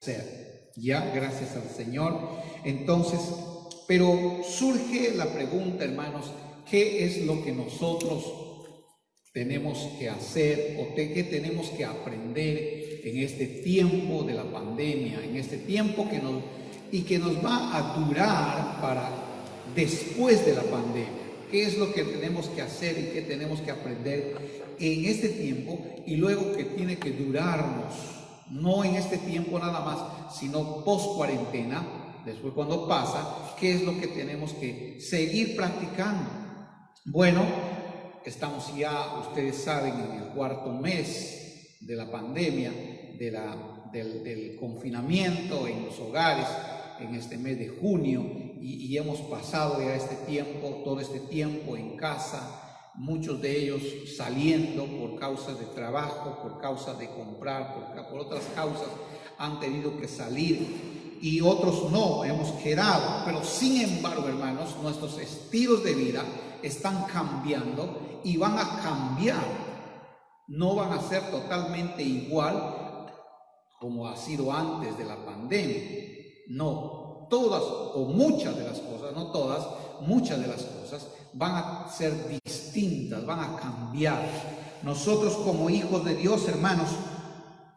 ser. Ya, gracias al Señor. Entonces, pero surge la pregunta, hermanos, ¿qué es lo que nosotros tenemos que hacer o qué tenemos que aprender en este tiempo de la pandemia, en este tiempo que nos va a durar para después de la pandemia? ¿Qué es lo que tenemos que hacer y qué tenemos que aprender en este tiempo y luego que tiene que durarnos? No en este tiempo nada más, sino post cuarentena, después cuando pasa, ¿qué es lo que tenemos que seguir practicando? Bueno, estamos ya, ustedes saben, en el cuarto mes de la pandemia, del confinamiento en los hogares, en este mes de junio, y hemos pasado ya todo este tiempo en casa, muchos de ellos saliendo por causa de trabajo, por causa de comprar, por otras causas han tenido que salir, y otros no, hemos quedado. Pero sin embargo, hermanos, nuestros estilos de vida están cambiando y van a cambiar. No van a ser totalmente igual como ha sido antes de la pandemia. No, todas o muchas de las cosas, no todas, muchas de las cosas van a ser distintas, van a cambiar. Nosotros como hijos de Dios, hermanos,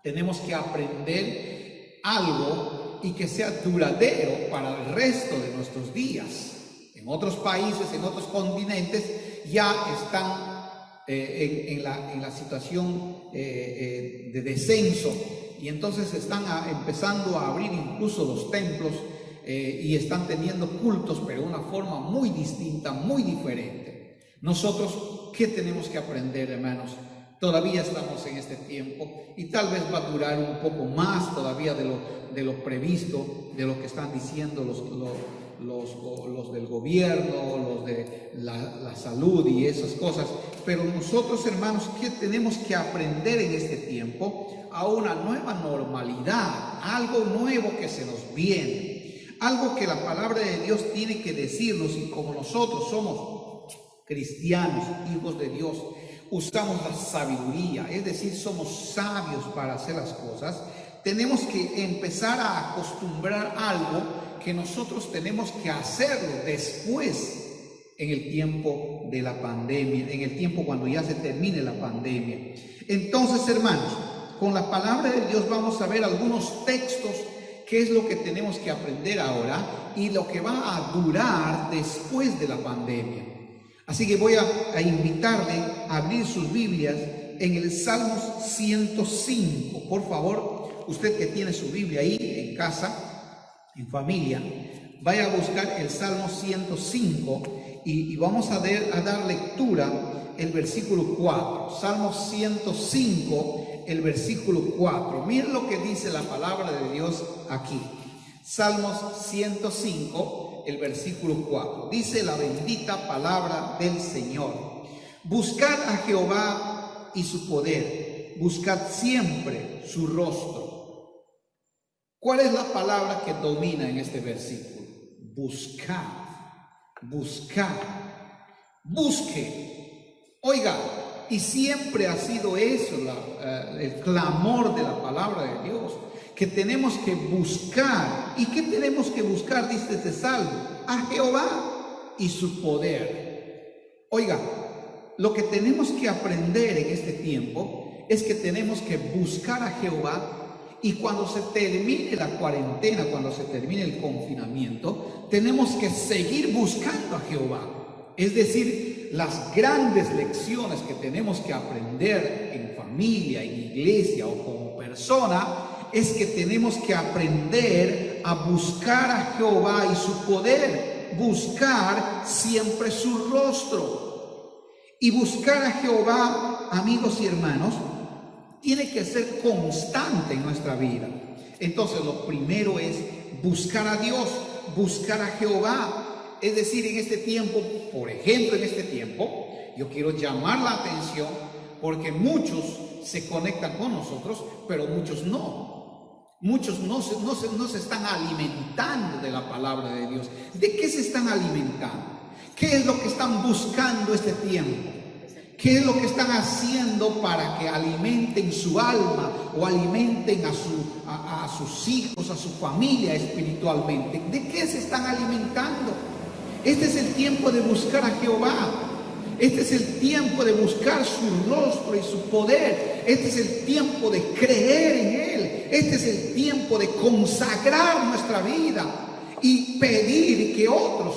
tenemos que aprender algo y que sea duradero para el resto de nuestros días. En otros países, en otros continentes, ya están en la situación de descenso, y entonces están empezando a abrir incluso los templos y están teniendo cultos, pero de una forma muy distinta, muy diferente. Nosotros, ¿qué tenemos que aprender, hermanos? Todavía estamos en este tiempo y tal vez va a durar un poco más todavía de lo previsto, de lo que están diciendo los del gobierno, los de la salud y esas cosas. Pero nosotros, hermanos, ¿qué tenemos que aprender en este tiempo? A una nueva normalidad, algo nuevo que se nos viene, algo que la palabra de Dios tiene que decirnos. Y como nosotros somos cristianos, hijos de Dios, usamos la sabiduría, es decir, somos sabios para hacer las cosas. Tenemos que empezar a acostumbrar algo que nosotros tenemos que hacerlo después, en el tiempo de la pandemia, en el tiempo cuando ya se termine la pandemia. Entonces, hermanos, con la palabra de Dios vamos a ver algunos textos, qué es lo que tenemos que aprender ahora y lo que va a durar después de la pandemia. Así que voy a invitarle a abrir sus Biblias en el Salmos 105. Por favor, usted que tiene su Biblia ahí en casa, en familia, vaya a buscar el Salmo 105 y vamos a dar lectura el versículo 4. Salmo 105, el versículo 4. Miren lo que dice la palabra de Dios aquí. Salmos 105, el versículo 4. Dice la bendita palabra del Señor: buscad a Jehová y su poder, buscad siempre su rostro. ¿Cuál es la palabra que domina en este versículo? Buscad, buscad, busque. Oiga, y siempre ha sido eso el clamor de la palabra de Dios, que tenemos que buscar. ¿Y qué tenemos que buscar? Dice este salmo: a Jehová y su poder. Oiga, lo que tenemos que aprender en este tiempo es que tenemos que buscar a Jehová, y cuando se termine la cuarentena, cuando se termine el confinamiento, tenemos que seguir buscando a Jehová. Es decir, las grandes lecciones que tenemos que aprender en familia, en iglesia o como persona, es que tenemos que aprender a buscar a Jehová y su poder, buscar siempre su rostro. Y buscar a Jehová, amigos y hermanos, tiene que ser constante en nuestra vida. Entonces, lo primero es buscar a Dios, buscar a Jehová. Es decir, en este tiempo, por ejemplo, en este tiempo, yo quiero llamar la atención porque muchos se conectan con nosotros, pero muchos no. Muchos no se están alimentando de la palabra de Dios. ¿De qué se están alimentando? ¿Qué es lo que están buscando este tiempo? ¿Qué es lo que están haciendo para que alimenten su alma o alimenten a sus hijos, a su familia espiritualmente? ¿De qué se están alimentando? Este es el tiempo de buscar a Jehová. Este es el tiempo de buscar su rostro y su poder. Este es el tiempo de creer en Él. Este es el tiempo de consagrar nuestra vida y pedir que otros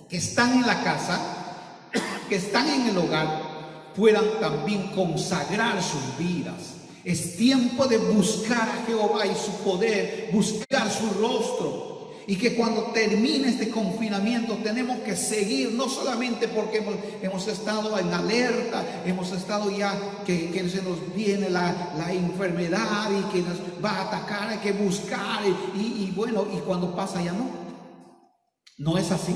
que están en la casa, que están en el hogar, puedan también consagrar sus vidas. Es tiempo de buscar a Jehová y su poder, buscar su rostro. Y que cuando termine este confinamiento tenemos que seguir, no solamente porque hemos estado en alerta, hemos estado ya que se nos viene la enfermedad y que nos va a atacar, hay que buscar y bueno, y cuando pasa ya no es así,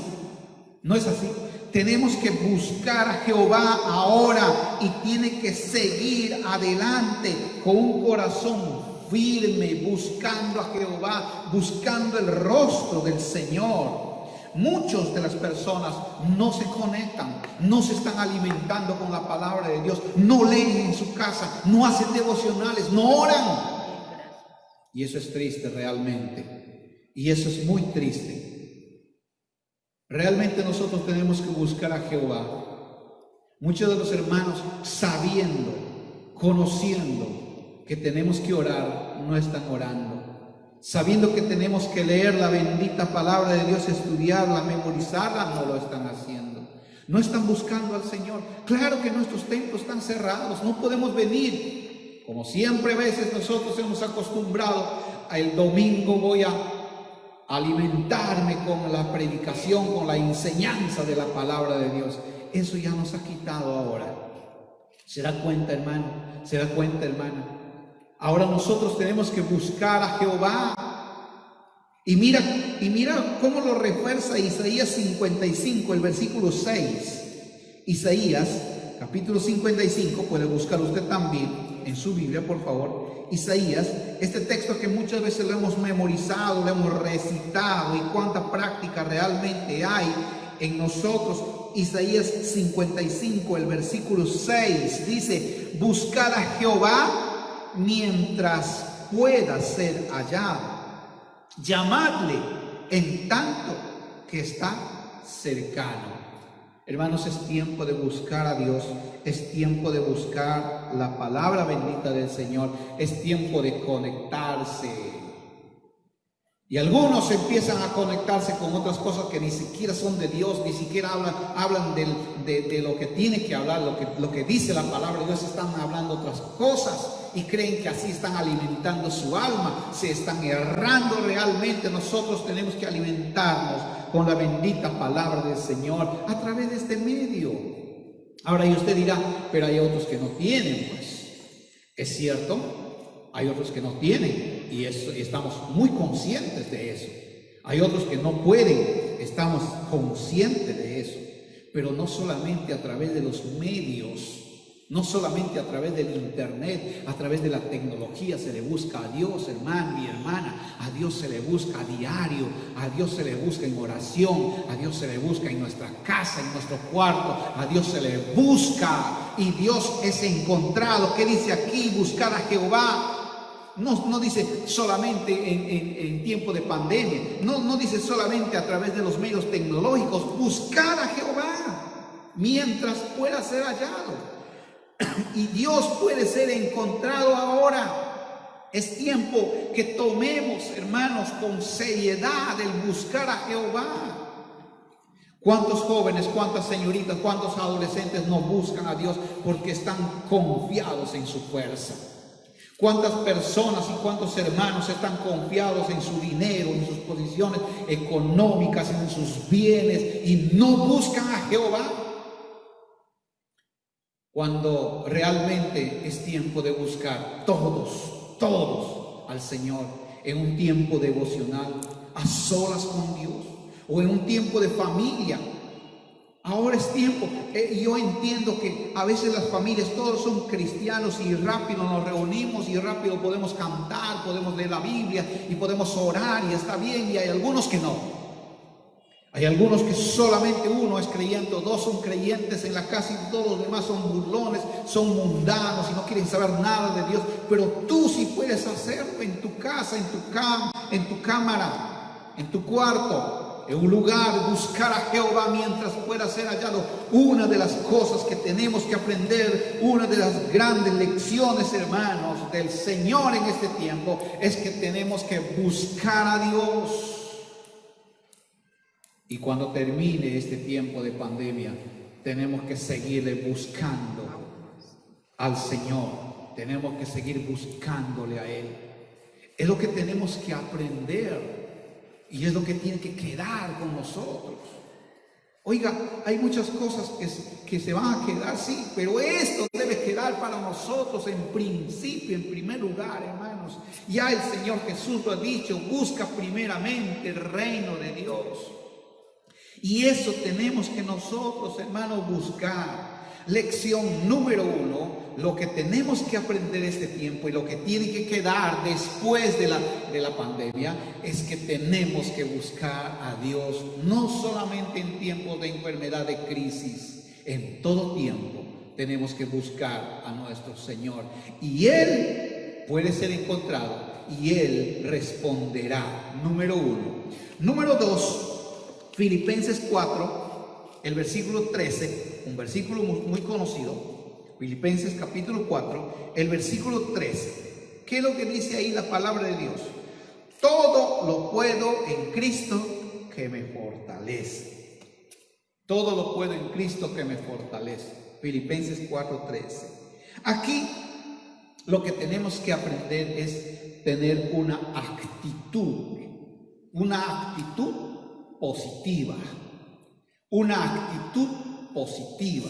no es así. Tenemos que buscar a Jehová ahora y tiene que seguir adelante con un corazón firme, buscando a Jehová, buscando el rostro del Señor. Muchas de las personas no se conectan, no se están alimentando con la palabra de Dios, no leen en su casa, no hacen devocionales, no oran. Y eso es triste realmente. Y eso es muy triste. Realmente nosotros tenemos que buscar a Jehová. Muchos de los hermanos, sabiendo, conociendo que tenemos que orar, no están orando. Sabiendo que tenemos que leer la bendita palabra de Dios, estudiarla, memorizarla, no lo están haciendo. No están buscando al Señor. Claro que nuestros templos están cerrados, no podemos venir. Como siempre a veces nosotros hemos acostumbrado, el domingo voy a alimentarme con la predicación, con la enseñanza de la palabra de Dios. Eso ya nos ha quitado ahora. ¿Se da cuenta, hermano? ¿Se da cuenta, hermana? Ahora nosotros tenemos que buscar a Jehová. Y mira cómo lo refuerza Isaías 55, el versículo 6. Isaías, capítulo 55, puede buscar usted también en su Biblia, por favor. Isaías, este texto que muchas veces lo hemos memorizado, lo hemos recitado, y cuánta práctica realmente hay en nosotros. Isaías 55, el versículo 6, dice: buscad a Jehová mientras pueda ser hallado, llamadle en tanto que está cercano. Hermanos, es tiempo de buscar a Dios, es tiempo de buscar la palabra bendita del Señor, es tiempo de conectarse. Y algunos empiezan a conectarse con otras cosas que ni siquiera son de Dios, ni siquiera hablan de lo que tiene que hablar, lo que dice la palabra de Dios. Están hablando otras cosas y creen que así están alimentando su alma, se están errando realmente. Nosotros tenemos que alimentarnos con la bendita palabra del Señor a través de este medio. Ahora, y usted dirá, pero hay otros que no tienen. Pues es cierto, hay otros que no tienen y estamos muy conscientes de eso. Hay otros que no pueden, estamos conscientes de eso. Pero no solamente a través de los medios, no solamente a través del internet, a través de la tecnología se le busca a Dios, hermano y hermana. A Dios se le busca a diario, a Dios se le busca en oración, a Dios se le busca en nuestra casa, en nuestro cuarto, a Dios se le busca y Dios es encontrado. ¿Qué dice aquí? Buscar a Jehová. No dice solamente en tiempo de pandemia, no dice solamente a través de los medios tecnológicos. Buscar a Jehová mientras pueda ser hallado. Y Dios puede ser encontrado ahora. Es tiempo que tomemos, hermanos, con seriedad el buscar a Jehová. ¿Cuántos jóvenes, cuántas señoritas, cuántos adolescentes no buscan a Dios porque están confiados en su fuerza? ¿Cuántas personas y cuántos hermanos están confiados en su dinero, en sus posiciones económicas, en sus bienes y no buscan a Jehová? Cuando realmente es tiempo de buscar todos al Señor en un tiempo devocional, a solas con Dios, o en un tiempo de familia. Ahora es tiempo. Yo entiendo que a veces las familias, todos son cristianos y rápido nos reunimos y rápido podemos cantar, podemos leer la Biblia y podemos orar y está bien, y hay algunos que no. Hay algunos que solamente uno es creyente, dos son creyentes en la casa y todos los demás son burlones, son mundanos y no quieren saber nada de Dios. Pero tú sí puedes hacerlo en tu casa, en tu cámara, en tu cuarto, en un lugar, buscar a Jehová mientras pueda ser hallado. Una de las cosas que tenemos que aprender, una de las grandes lecciones, hermanos, del Señor en este tiempo, es que tenemos que buscar a Dios. Y cuando termine este tiempo de pandemia, tenemos que seguirle buscando al Señor. Tenemos que seguir buscándole a Él. Es lo que tenemos que aprender y es lo que tiene que quedar con nosotros. Oiga, hay muchas cosas que se van a quedar, sí, pero esto debe quedar para nosotros en principio, en primer lugar, hermanos. Ya el Señor Jesús lo ha dicho, busca primeramente el reino de Dios. Y eso tenemos que nosotros, hermanos, buscar. Lección número 1, lo que tenemos que aprender este tiempo y lo que tiene que quedar después de la pandemia es que tenemos que buscar a Dios, no solamente en tiempos de enfermedad, de crisis, en todo tiempo tenemos que buscar a nuestro Señor. Y Él puede ser encontrado y Él responderá, número 1. Número 2, Filipenses 4, el versículo 13, un versículo muy conocido. Filipenses capítulo 4, el versículo 13. ¿Qué es lo que dice ahí la palabra de Dios? Todo lo puedo en Cristo que me fortalece. Todo lo puedo en Cristo que me fortalece. Filipenses 4:13. Aquí lo que tenemos que aprender es tener una actitud positiva, una actitud positiva,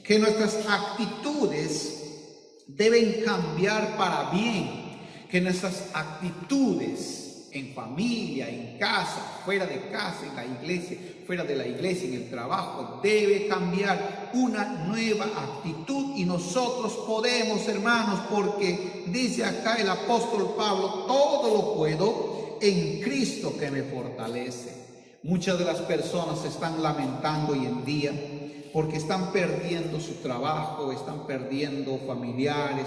que nuestras actitudes deben cambiar para bien, que nuestras actitudes en familia, en casa, fuera de casa, en la iglesia, fuera de la iglesia, en el trabajo, debe cambiar una nueva actitud y nosotros podemos, hermanos, porque dice acá el apóstol Pablo, todo lo puedo en Cristo que me fortalece. Muchas de las personas se están lamentando hoy en día porque están perdiendo su trabajo, están perdiendo familiares,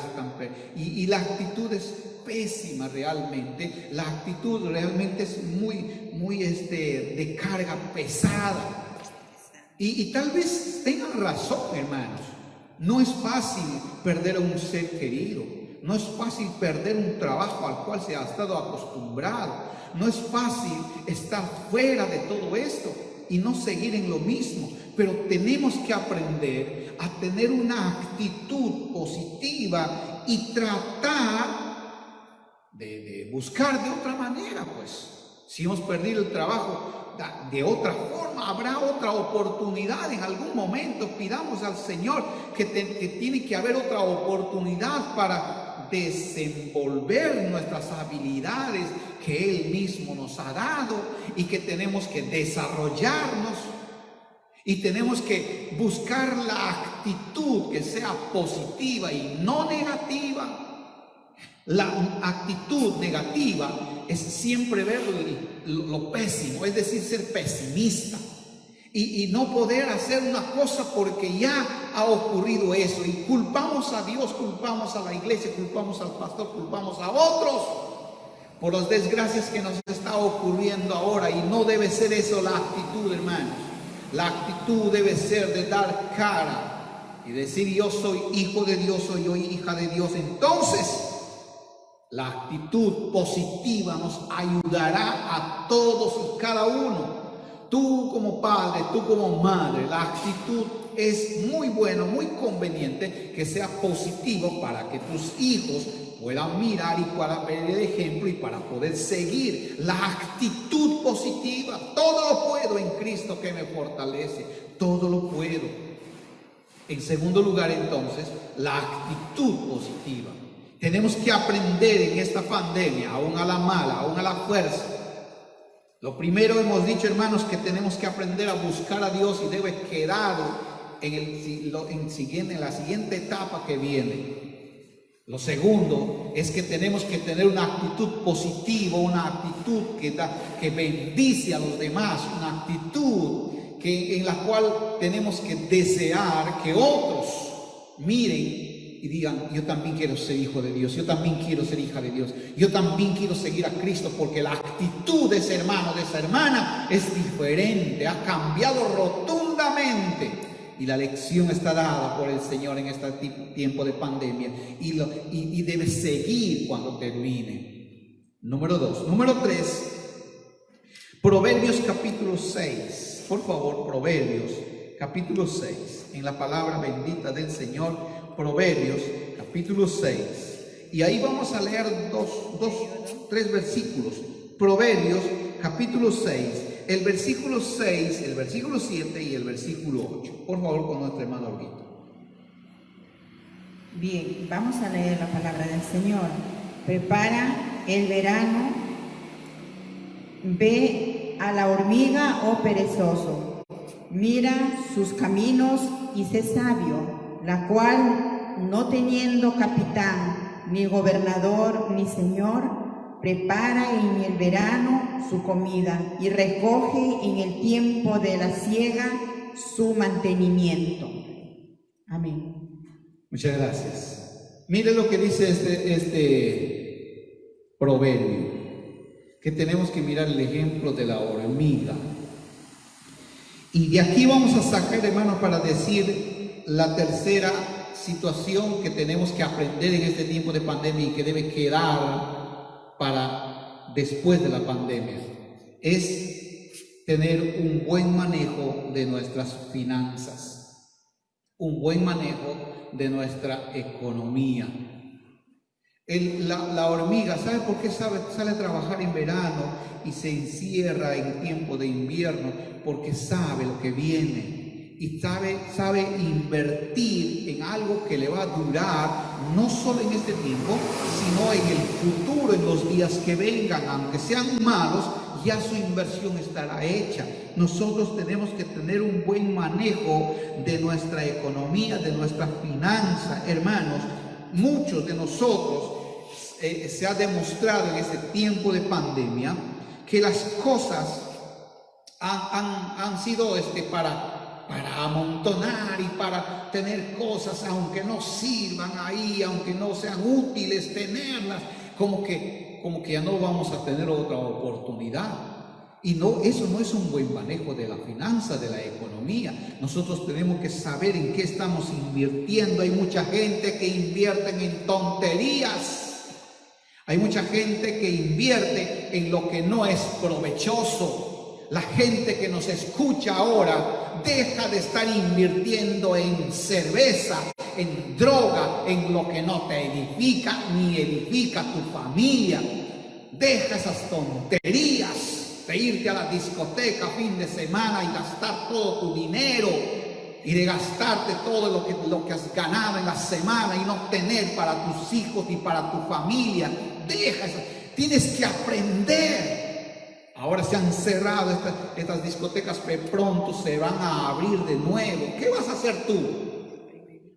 y la actitud es pésima realmente. La actitud realmente es muy de carga pesada. Y tal vez tengan razón, hermanos. No es fácil perder a un ser querido. No es fácil perder un trabajo al cual se ha estado acostumbrado. No es fácil estar fuera de todo esto y no seguir en lo mismo, pero tenemos que aprender a tener una actitud positiva y tratar de buscar de otra manera. Pues si hemos perdido el trabajo, de otra forma, habrá otra oportunidad en algún momento. Pidamos al Señor que tiene que haber otra oportunidad para desenvolver nuestras habilidades que Él mismo nos ha dado y que tenemos que desarrollarnos y tenemos que buscar la actitud que sea positiva y no negativa. La actitud negativa es siempre ver lo pésimo, es decir, ser pesimista y no poder hacer una cosa porque ya ha ocurrido eso y culpamos a Dios, culpamos a la iglesia, culpamos al pastor, culpamos a otros por las desgracias que nos está ocurriendo ahora, y no debe ser eso la actitud, hermanos. La actitud debe ser de dar cara y decir: yo soy hijo de Dios, soy yo hija de Dios. Entonces la actitud positiva nos ayudará a todos y cada uno. Tú como padre, tú como madre, la actitud es muy bueno, muy conveniente que sea positivo para que tus hijos puedan mirar y puedan ver el ejemplo y para poder seguir. La actitud positiva, todo lo puedo en Cristo que me fortalece, todo lo puedo. En segundo lugar, entonces, la actitud positiva. Tenemos que aprender en esta pandemia, aún a la mala, aún a la fuerza. Lo primero, hemos dicho, hermanos, que tenemos que aprender a buscar a Dios y debe quedar en la siguiente etapa que viene. Lo segundo es que tenemos que tener una actitud positiva, una actitud que bendice a los demás, una actitud en la cual tenemos que desear que otros miren y digan: yo también quiero ser hijo de Dios, yo también quiero ser hija de Dios, yo también quiero seguir a Cristo, porque la actitud de ese hermano, de esa hermana es diferente, ha cambiado rotundamente. Y la lección está dada por el Señor en este tiempo de pandemia y debe seguir cuando termine. Número 2. Número 3, Proverbios capítulo 6. Por favor, Proverbios capítulo 6. En la palabra bendita del Señor, Proverbios capítulo 6. Y ahí vamos a leer tres versículos. Proverbios capítulo 6. El versículo 6, el versículo 7 y el versículo 8. Por favor, con nuestro hermano Olguito. Bien, vamos a leer la palabra del Señor. Prepara el verano, ve a la hormiga, oh perezoso, mira sus caminos y sé sabio, la cual, no teniendo capitán, ni gobernador, ni señor, prepara en el verano su comida y recoge en el tiempo de la siega su mantenimiento. Amén. Muchas gracias. Mire lo que dice este proverbio, que tenemos que mirar el ejemplo de la hormiga. Y de aquí vamos a sacar, hermanos, para decir la tercera situación que tenemos que aprender en este tiempo de pandemia y que debe quedar para después de la pandemia, es tener un buen manejo de nuestras finanzas, un buen manejo de nuestra economía. La hormiga, ¿sabe por qué sale a trabajar en verano y se encierra en tiempo de invierno? Porque sabe lo que viene y sabe invertir en algo que le va a durar no solo en este tiempo, sino en el futuro, en los días que vengan. Aunque sean malos, ya su inversión estará hecha. Nosotros tenemos que tener un buen manejo de nuestra economía, de nuestra finanza, hermanos. Muchos de nosotros se ha demostrado en este tiempo de pandemia que las cosas han sido para amontonar y para tener cosas, aunque no sirvan ahí, aunque no sean útiles tenerlas, como que ya no vamos a tener otra oportunidad. Y no, eso no es un buen manejo de la finanza, de la economía. Nosotros tenemos que saber en qué estamos invirtiendo. Hay mucha gente que invierte en tonterías. Hay mucha gente que invierte en lo que no es provechoso. La gente que nos escucha ahora deja de estar invirtiendo en cerveza, en droga, en lo que no te edifica ni edifica tu familia. Deja esas tonterías de irte a la discoteca fin de semana y gastar todo tu dinero y de gastarte todo lo que has ganado en la semana y no tener para tus hijos y para tu familia. Deja eso. Tienes que aprender. Ahora se han cerrado estas discotecas, pero pronto se van a abrir de nuevo. ¿Qué vas a hacer tú?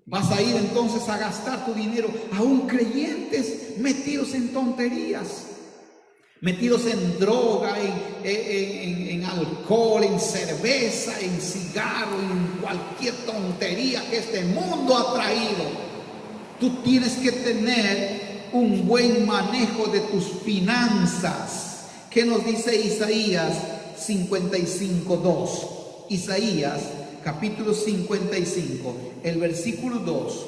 ¿Vas a ir entonces a gastar tu dinero? Aún creyentes metidos en tonterías, metidos en droga, en alcohol, en cerveza, en cigarro, en cualquier tontería que este mundo ha traído. Tú tienes que tener un buen manejo de tus finanzas. ¿Qué nos dice Isaías 55:2? Isaías capítulo 55, el versículo 2,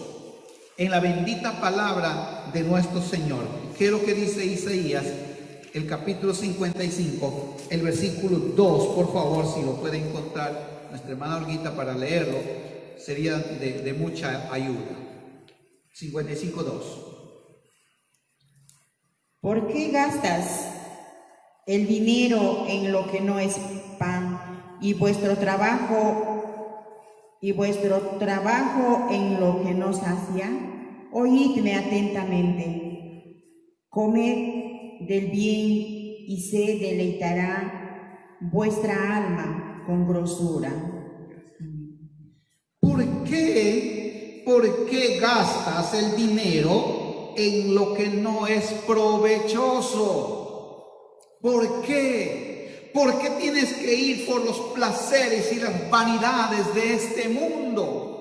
en la bendita palabra de nuestro Señor. ¿Qué es lo que dice Isaías? El capítulo 55, el versículo 2, por favor, si lo puede encontrar nuestra hermana Olguita para leerlo, sería de mucha ayuda. 55:2. ¿Por qué gastas el dinero en lo que no es pan y vuestro trabajo en lo que no sacia? Oídme atentamente. Comed del bien y se deleitará vuestra alma con grosura. ¿Por qué gastas el dinero en lo que no es provechoso. ¿Por qué? ¿Por qué tienes que ir por los placeres y las vanidades de este mundo?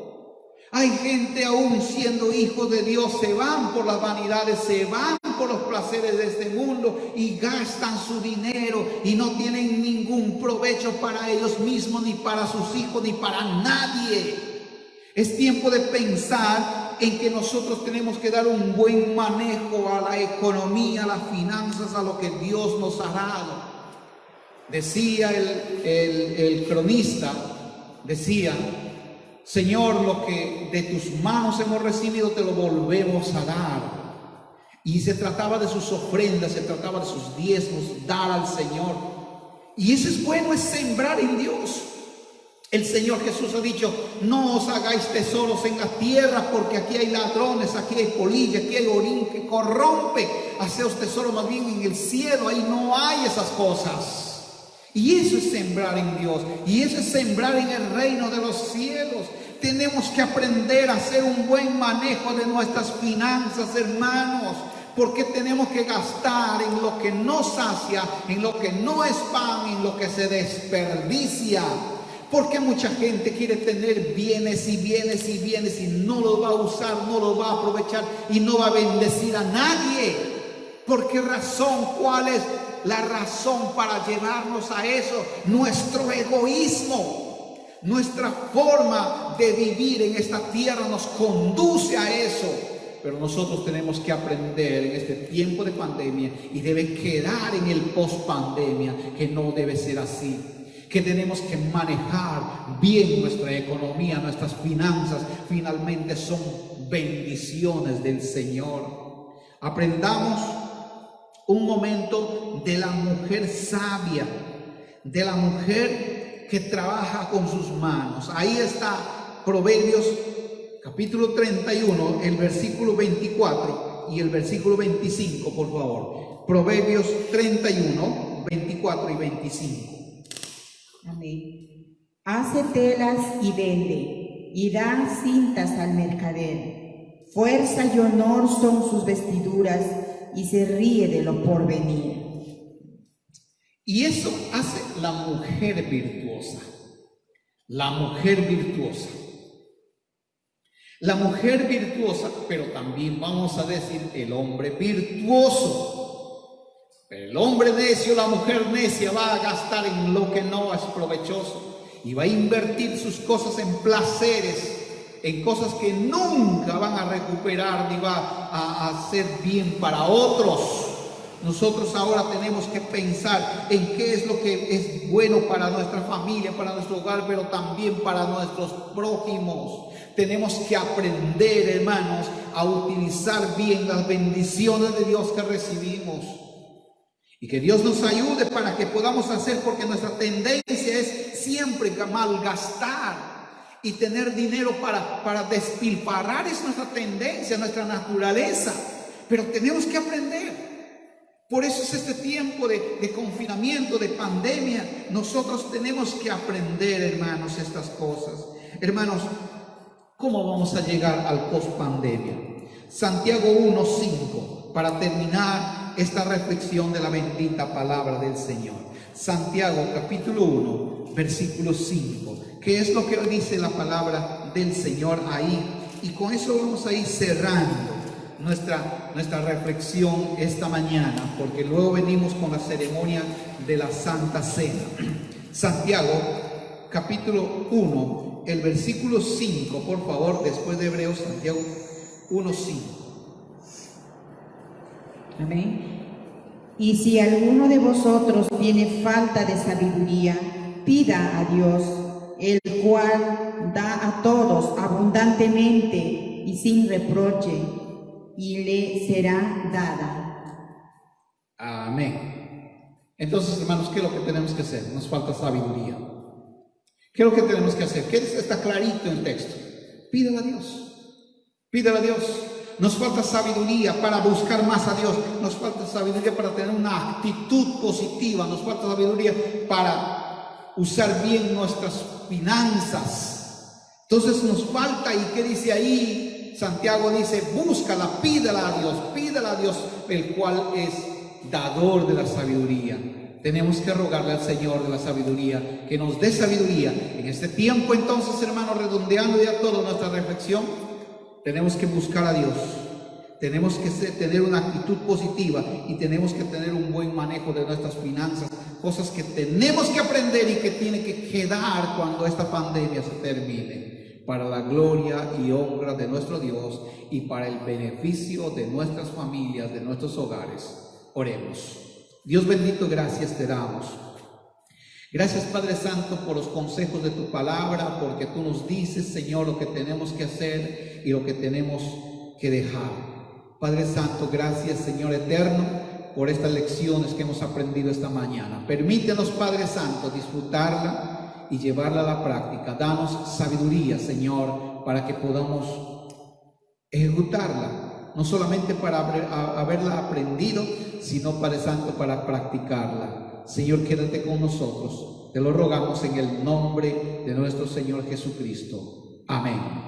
Hay gente aún siendo hijos de Dios, se van por las vanidades, se van por los placeres de este mundo y gastan su dinero y no tienen ningún provecho para ellos mismos, ni para sus hijos, ni para nadie. Es tiempo de pensar en que nosotros tenemos que dar un buen manejo a la economía, a las finanzas, a lo que Dios nos ha dado. Decía el cronista, decía: Señor, lo que de tus manos hemos recibido te lo volvemos a dar. Y se trataba de sus ofrendas, se trataba de sus diezmos, dar al Señor. Y eso es bueno, es sembrar en Dios. El Señor Jesús ha dicho: no os hagáis tesoros en la tierra, porque aquí hay ladrones, aquí hay polilla, aquí hay orín que corrompe. Haceos tesoros más bien en el cielo, ahí no hay esas cosas. Y eso es sembrar en Dios, y eso es sembrar en el reino de los cielos. Tenemos que aprender a hacer un buen manejo de nuestras finanzas, hermanos, porque tenemos que gastar en lo que no sacia, en lo que no es pan, en lo que se desperdicia. Porque mucha gente quiere tener bienes y bienes y bienes y no los va a usar, no los va a aprovechar y no va a bendecir a nadie. ¿Por qué razón? ¿Cuál es la razón para llevarnos a eso? Nuestro egoísmo, nuestra forma de vivir en esta tierra nos conduce a eso. Pero nosotros tenemos que aprender en este tiempo de pandemia, y debe quedar en el post pandemia, que no debe ser así, que tenemos que manejar bien nuestra economía, nuestras finanzas. Finalmente son bendiciones del Señor. Aprendamos un momento de la mujer sabia, de la mujer que trabaja con sus manos. Ahí está Proverbios capítulo 31, el versículo 24 y el versículo 25, por favor. Proverbios 31, 24 y 25. Amén. Hace telas y vende, y da cintas al mercader. Fuerza y honor son sus vestiduras, y se ríe de lo porvenir. Y eso hace la mujer virtuosa. La mujer virtuosa. La mujer virtuosa, pero también vamos a decir el hombre virtuoso. Pero el hombre necio, la mujer necia, va a gastar en lo que no es provechoso y va a invertir sus cosas en placeres, en cosas que nunca van a recuperar ni va a hacer bien para otros. Nosotros ahora tenemos que pensar en qué es lo que es bueno para nuestra familia, para nuestro hogar, pero también para nuestros prójimos. Tenemos que aprender, hermanos, a utilizar bien las bendiciones de Dios que recibimos. Y que Dios nos ayude para que podamos hacer, porque nuestra tendencia es siempre malgastar y tener dinero para despilfarrar. Es nuestra tendencia, nuestra naturaleza. Pero tenemos que aprender. Por eso es este tiempo de confinamiento, de pandemia. Nosotros tenemos que aprender, hermanos, estas cosas. Hermanos, ¿cómo vamos a llegar al post-pandemia? Santiago 1:5, para terminar esta reflexión de la bendita palabra del Señor. Santiago capítulo 1, versículo 5. ¿Qué es lo que dice la palabra del Señor ahí? Y con eso vamos a ir cerrando nuestra reflexión esta mañana, porque luego venimos con la ceremonia de la Santa Cena. Santiago capítulo 1, el versículo 5, por favor, después de Hebreos. Santiago 1:5. Amén. Y si alguno de vosotros tiene falta de sabiduría, pida a Dios, el cual da a todos abundantemente y sin reproche, y le será dada. Amén. Entonces, hermanos, ¿qué es lo que tenemos que hacer? Nos falta sabiduría. ¿Qué es lo que tenemos que hacer? ¿Qué está clarito en el texto? Pídele a Dios. Pídele a Dios. Nos falta sabiduría para buscar más a Dios. Nos falta sabiduría para tener una actitud positiva. Nos falta sabiduría para usar bien nuestras finanzas. Entonces nos falta, ¿y qué dice ahí? Santiago dice, búscala, pídala a Dios, el cual es dador de la sabiduría. Tenemos que rogarle al Señor de la sabiduría, que nos dé sabiduría. En este tiempo entonces, hermanos, redondeando ya toda nuestra reflexión, tenemos que buscar a Dios. Tenemos que tener una actitud positiva y tenemos que tener un buen manejo de nuestras finanzas. Cosas que tenemos que aprender y que tiene que quedar cuando esta pandemia se termine, para la gloria y honra de nuestro Dios y para el beneficio de nuestras familias, de nuestros hogares. Oremos. Dios bendito, gracias te damos. Gracias, Padre Santo, por los consejos de tu palabra, porque tú nos dices, Señor, lo que tenemos que hacer y lo que tenemos que dejar. Padre Santo, gracias, Señor eterno, por estas lecciones que hemos aprendido esta mañana. Permítenos, Padre Santo, disfrutarla y llevarla a la práctica. Danos sabiduría, Señor, para que podamos ejecutarla. No solamente para haberla aprendido, sino, Padre Santo, para practicarla. Señor, quédate con nosotros. Te lo rogamos en el nombre de nuestro Señor Jesucristo. Amén.